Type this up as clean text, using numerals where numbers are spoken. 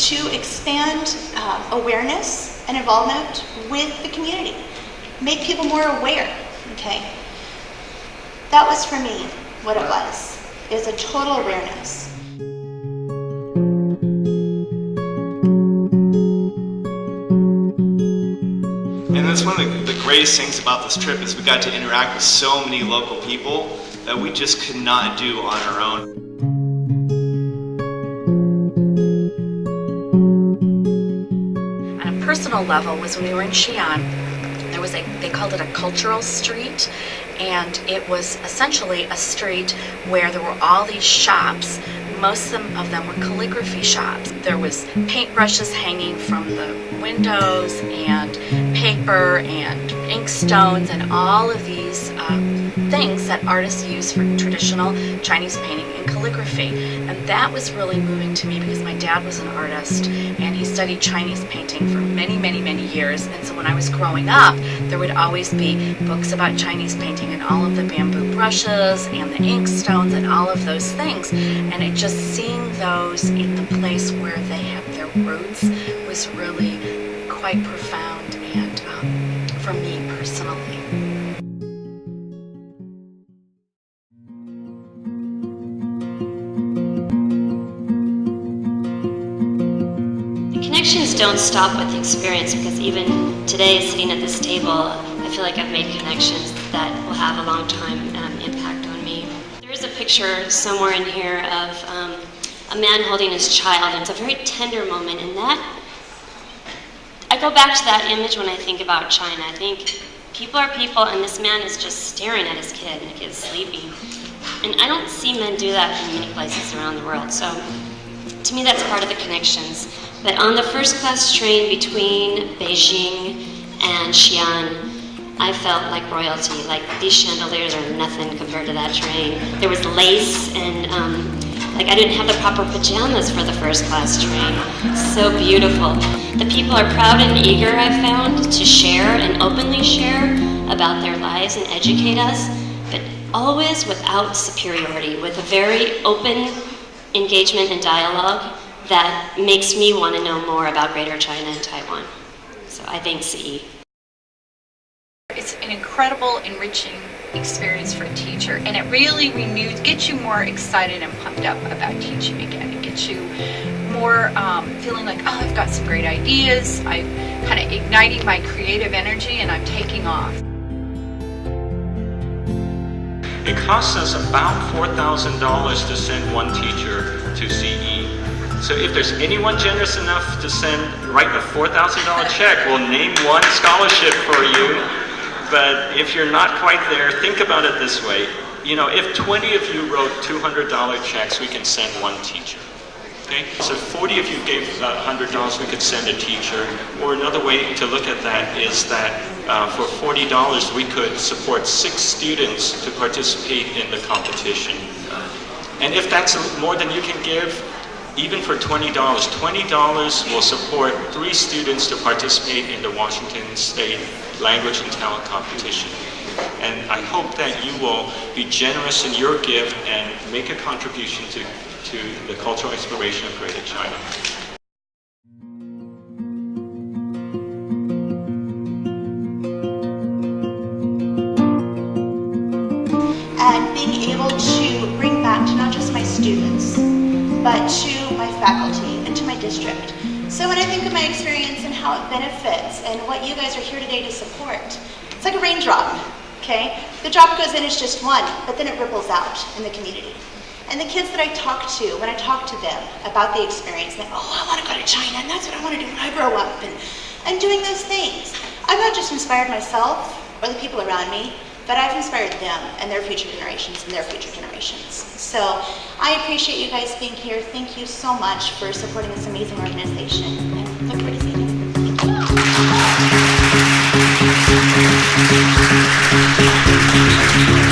to expand awareness and involvement with the community. Make people more aware, okay? That was for me what it was. It was a total awareness. And that's one of the greatest things about this trip is we got to interact with so many local people that we just could not do on our own. On a personal level was when we were in Xi'an, there was they called it a cultural street, and it was essentially a street where there were all these shops. Most of them were calligraphy shops. There was paintbrushes hanging from the windows, and paper and ink stones, and all of these things that artists use for traditional Chinese painting and calligraphy. And that was really moving to me because my dad was an artist and he studied Chinese painting for many, many, many years. And so when I was growing up, there would always be books about Chinese painting and all of the bamboo brushes and the ink stones and all of those things. And it just seeing those in the place where they have their roots was really quite profound, and for me personally. Connections don't stop with the experience, because even today, sitting at this table, I feel like I've made connections that will have a long time impact on me. There is a picture somewhere in here of a man holding his child, and it's a very tender moment, and that I go back to that image when I think about China. I think people are people, and this man is just staring at his kid, and the kid's sleeping. And I don't see men do that in many places around the world, so to me that's part of the connections. But on the first-class train between Beijing and Xi'an, I felt like royalty. Like, these chandeliers are nothing compared to that train. There was lace, and like, I didn't have the proper pajamas for the first-class train. So beautiful. The people are proud and eager, I've found, to share and openly share about their lives and educate us, but always without superiority, with a very open engagement and dialogue that makes me want to know more about Greater China and Taiwan. So I thank CE. It's an incredible, enriching experience for a teacher, and it really gets you more excited and pumped up about teaching again. It gets you more feeling like, oh, I've got some great ideas, I'm kind of igniting my creative energy, and I'm taking off. It costs us about $4,000 to send one teacher to CE. So if there's anyone generous enough to write a $4,000 check, we'll name one scholarship for you. But if you're not quite there, think about it this way. You know, if 20 of you wrote $200 checks, we can send one teacher. Okay? So 40 of you gave $100, we could send a teacher. Or another way to look at that is that for $40, we could support 6 students to participate in the competition. And if that's more than you can give, even for $20 will support 3 students to participate in the Washington State Language and Talent Competition. And I hope that you will be generous in your gift and make a contribution to the cultural exploration of Greater China. And being able to bring back to not just my students, but to my faculty and to my district. So when I think of my experience and how it benefits and what you guys are here today to support, it's like a raindrop, okay? The drop goes in as just one, but then it ripples out in the community. And the kids that I talk to, when I talk to them about the experience, they, oh, I want to go to China, and that's what I want to do when I grow up, and doing those things. I've not just inspired myself or the people around me, but I've inspired them and their future generations and their future generations. So I appreciate you guys being here. Thank you so much for supporting this amazing organization. And look forward to seeing you. Thank you.